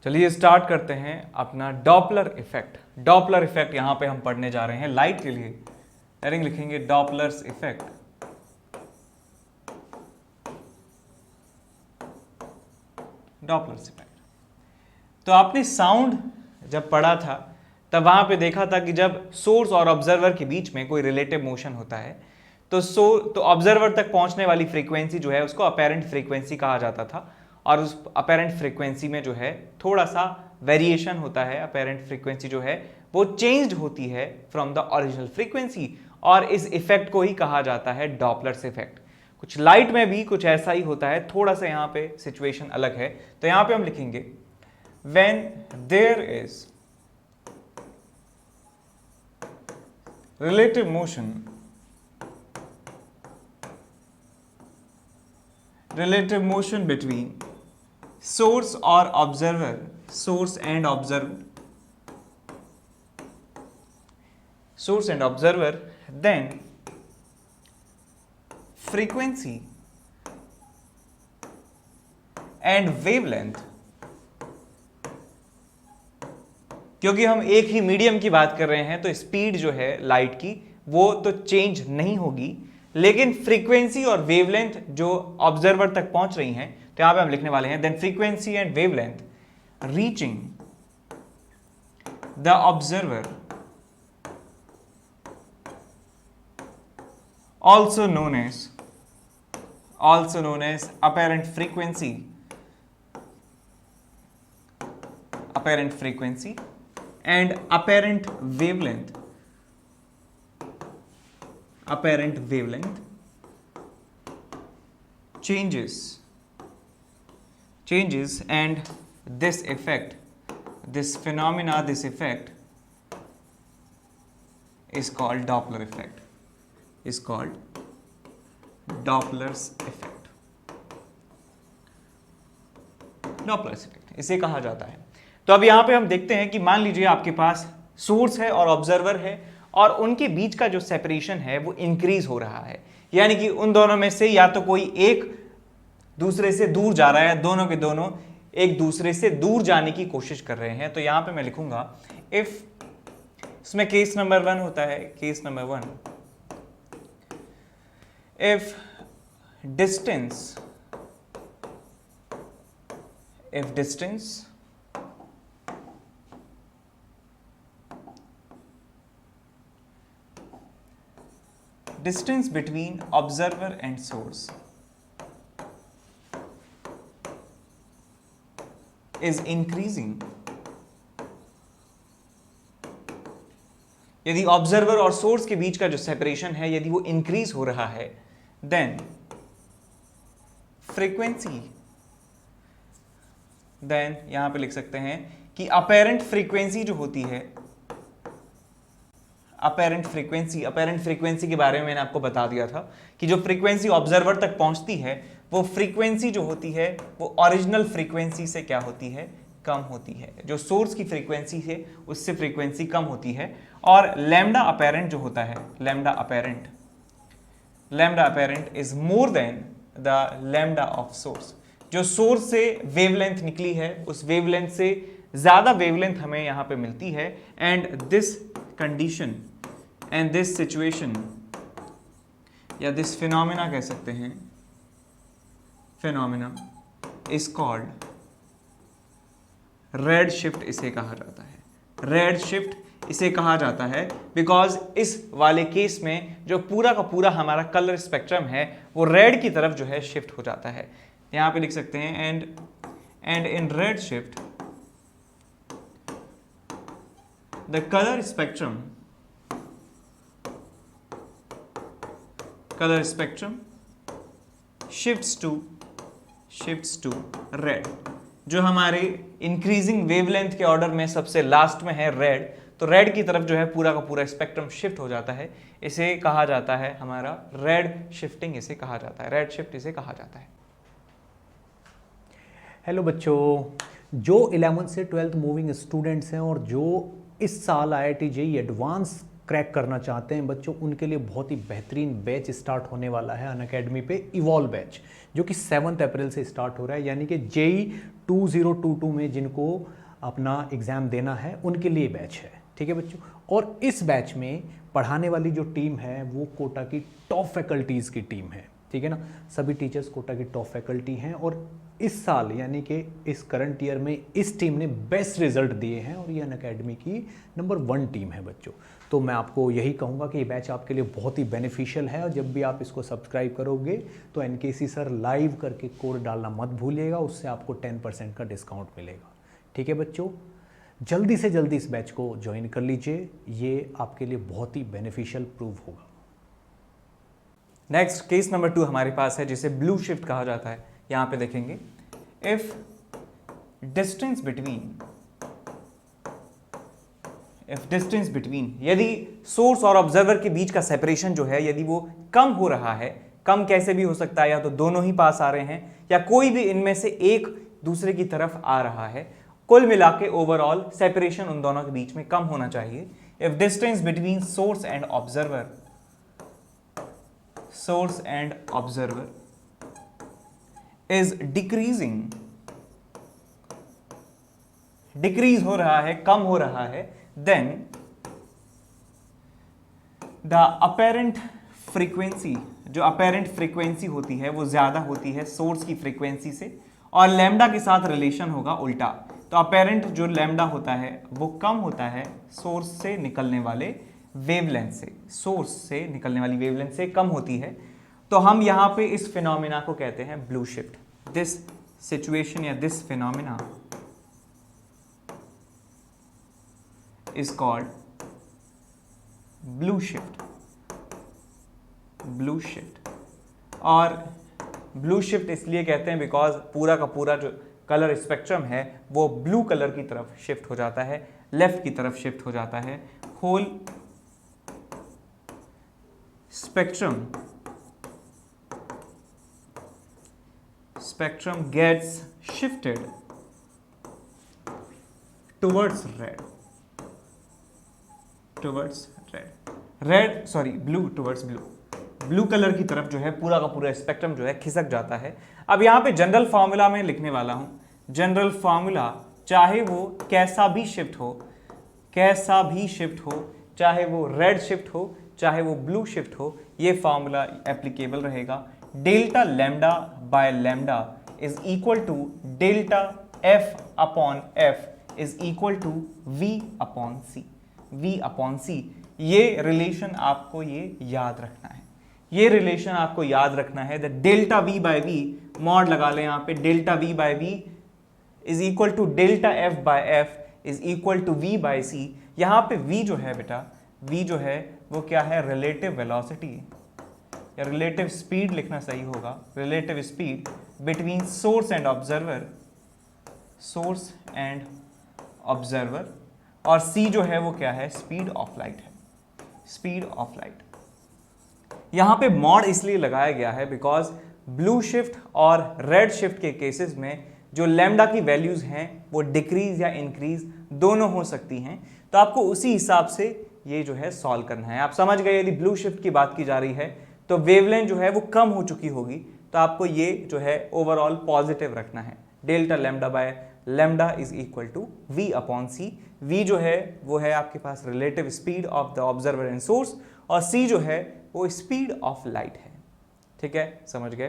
चलिए स्टार्ट करते हैं अपना डॉपलर इफेक्ट। डॉपलर इफेक्ट यहां पे हम पढ़ने जा रहे हैं लाइट के लिए। हेडिंग लिखेंगे डॉपलर्स इफेक्ट। Doppler's effect. तो आपने साउंड जब पढ़ा था तब वहां पे देखा था कि जब सोर्स और ऑब्जर्वर के बीच में कोई रिलेटिव मोशन होता है तो ऑब्जर्वर तक पहुंचने वाली फ्रीक्वेंसी जो है उसको अपेरेंट फ्रीक्वेंसी कहा जाता था, और उस अपेरेंट फ्रीक्वेंसी में जो है थोड़ा सा वेरिएशन होता है। अपेरेंट फ्रीक्वेंसी जो है वो चेंज्ड होती है फ्रॉम द ओरिजिनल फ्रीक्वेंसी, और इस इफेक्ट को ही कहा जाता है डॉपलर्स इफेक्ट। कुछ लाइट में भी कुछ ऐसा ही होता है, थोड़ा सा यहाँ पे सिचुएशन अलग है। तो यहाँ पे हम लिखेंगे when there is relative motion between source or observer, source and observer, then frequency and wavelength, क्योंकि हम एक ही मीडियम की बात कर रहे हैं तो स्पीड जो है लाइट की वो तो चेंज नहीं होगी, लेकिन फ्रीक्वेंसी और वेवलेंथ जो ऑब्जर्वर तक पहुंच रही हैं, तो यहां पे हम लिखने वाले हैं then frequency and wavelength reaching the observer also known as apparent frequency and apparent wavelength changes, and this effect is called Doppler effect, Doppler's effect, इसे कहा जाता है। तो अब यहां पे हम देखते हैं कि मान लीजिए आपके पास सोर्स है और ऑब्जर्वर है, और उनके बीच का जो सेपरेशन है वो इंक्रीज हो रहा है, यानी कि उन दोनों में से या तो कोई एक दूसरे से दूर जा रहा है, दोनों के दोनों एक दूसरे से दूर जाने की कोशिश कर रहे हैं। तो यहां पे मैं लिखूंगा इफ, इसमें केस नंबर 1 होता है, case number 1, if distance between observer and source is increasing, यदि ऑब्जर्वर और सोर्स के बीच का जो सेपरेशन है यदि वो इंक्रीज हो रहा है, देन फ्रीक्वेंसी, देन यहां पे लिख सकते हैं कि अपेरेंट फ्रीक्वेंसी जो होती है, अपेरेंट फ्रीक्वेंसी के बारे में मैंने आपको बता दिया था कि जो फ्रीक्वेंसी ऑब्जर्वर तक पहुंचती है वो फ्रीक्वेंसी जो होती है वो ओरिजिनल फ्रीक्वेंसी से क्या होती है, कम होती है। जो सोर्स की फ्रीक्वेंसी है उससे फ्रीक्वेंसी कम होती है। और लैम्डा अपेरेंट जो होता है, lambda apparent is more than the lambda of source. जो सोर्स से वेवलेंथ निकली है उस वेवलेंथ से ज्यादा वेवलेंथ हमें यहां पे मिलती है, and this condition and this situation या दिस फिनोमिना कह सकते हैं, phenomena is called red shift, इसे कहा जाता है। रेड शिफ्ट इसे कहा जाता है बिकॉज इस वाले केस में जो पूरा का पूरा हमारा कलर स्पेक्ट्रम है वो रेड की तरफ जो है शिफ्ट हो जाता है। यहां पे लिख सकते हैं and in red shift the colour spectrum shifts to red. जो हमारे इंक्रीजिंग वेवलेंथ के ऑर्डर में सबसे लास्ट में है रेड, तो रेड की तरफ जो है पूरा का पूरा स्पेक्ट्रम शिफ्ट हो जाता है। इसे कहा जाता है हमारा रेड शिफ्टिंग, इसे कहा जाता है रेड शिफ्ट, इसे कहा जाता है। हेलो बच्चों, जो 11th से 12th मूविंग स्टूडेंट्स हैं और जो इस साल IIT JEE एडवांस क्रैक करना चाहते हैं बच्चों, उनके लिए बहुत ही बेहतरीन बैच स्टार्ट होने वाला है अनअकैडमी पे, इवॉल्व बैच, जो कि 7 अप्रैल से स्टार्ट हो रहा है। यानी कि जेई 2022 में जिनको अपना एग्ज़ाम देना है उनके लिए बैच है। ठीक है बच्चों, और इस बैच में पढ़ाने वाली जो टीम है वो कोटा की टॉप फैकल्टीज़ की टीम है। ठीक है ना, सभी टीचर्स कोटा की टॉप फैकल्टी हैं, और इस साल यानी कि इस करंट ईयर में इस टीम ने बेस्ट रिजल्ट दिए हैं, और ये अनअकैडमी की नंबर 1 टीम है बच्चों। तो मैं आपको यही कहूँगा कि ये बैच आपके लिए बहुत ही बेनिफिशियल है, और जब भी आप इसको सब्सक्राइब करोगे तो एनकेसी सर लाइव करके कोड डालना मत भूलिएगा, उससे आपको 10% का डिस्काउंट मिलेगा। ठीक है बच्चों, जल्दी से जल्दी इस बैच को ज्वाइन कर लीजिए, ये आपके लिए बहुत ही बेनिफिशियल प्रूव होगा। नेक्स्ट केस नंबर 2 हमारे पास है, जिसे ब्लू शिफ्ट कहा जाता है। यहां पे देखेंगे, इफ डिस्टेंस बिटवीन यदि सोर्स और ऑब्जर्वर के बीच का सेपरेशन जो है यदि वो कम हो रहा है, कम कैसे भी हो सकता है, या तो दोनों ही पास आ रहे हैं या कोई भी इनमें से एक दूसरे की तरफ आ रहा है, कुल मिला के ओवरऑल सेपरेशन उन दोनों के बीच में कम होना चाहिए। If distance between source and observer is decrease हो रहा है, कम हो रहा है, देन द अपेरेंट फ्रीक्वेंसी, जो अपेरेंट फ्रीक्वेंसी होती है वो ज्यादा होती है सोर्स की फ्रीक्वेंसी से, और लैम्डा के साथ रिलेशन होगा उल्टा। तो अपेरेंट जो लैम्डा होता है वो कम होता है सोर्स से निकलने वाले वेवलेंथ से, सोर्स से निकलने वाली वेवलेंथ से कम होती है। तो हम यहां पे इस फिनोमिना को कहते हैं ब्लू शिफ्ट। दिस सिचुएशन या this phenomena is called blue shift. और ब्लू शिफ्ट इसलिए कहते हैं बिकॉज पूरा का पूरा जो कलर स्पेक्ट्रम है वो ब्लू कलर की तरफ शिफ्ट हो जाता है, लेफ्ट की तरफ शिफ्ट हो जाता है। Whole spectrum gets shifted towards blue colour की तरफ जो है पूरा का पूरा स्पेक्ट्रम जो है खिसक जाता है। अब यहां पे जनरल फॉर्मूला में लिखने वाला हूं, जनरल फॉर्मूला चाहे वो कैसा भी शिफ्ट हो, चाहे वो रेड शिफ्ट हो, चाहे वो ब्लू शिफ्ट हो, ये फॉर्मूला एप्लीकेबल रहेगा। Delta lambda by lambda is equal to delta f upon f is equal to v upon c. ये रिलेशन आपको ये याद रखना है, the delta v by v, mod लगा लें यहाँ पे, delta v by v is equal to delta f by f is equal to v by c. यहाँ पे वी जो है बेटा, वी जो है वो क्या है, रिलेटिव वेलोसिटी या रिलेटिव स्पीड लिखना सही होगा, relative speed between source and observer, और सी जो है वो क्या है, स्पीड ऑफ लाइट। यहां पे मॉड इसलिए लगाया गया है बिकॉज ब्लू शिफ्ट और रेड शिफ्ट के केसेस में जो लैम्डा की वैल्यूज हैं वो डिक्रीज या इंक्रीज दोनों हो सकती हैं। तो आपको उसी हिसाब से ये जो है सॉल्व करना है। आप समझ गए, यदि ब्लू शिफ्ट की बात की जा रही है तो वेवलेंथ जो है वो कम हो चुकी होगी, तो आपको ये जो है ओवरऑल पॉजिटिव रखना है। Delta lambda by lambda is equal to v upon c. V जो है वो है आपके पास relative speed of the observer and source, और सी जो है वो स्पीड ऑफ लाइट है। ठीक है, समझ गए।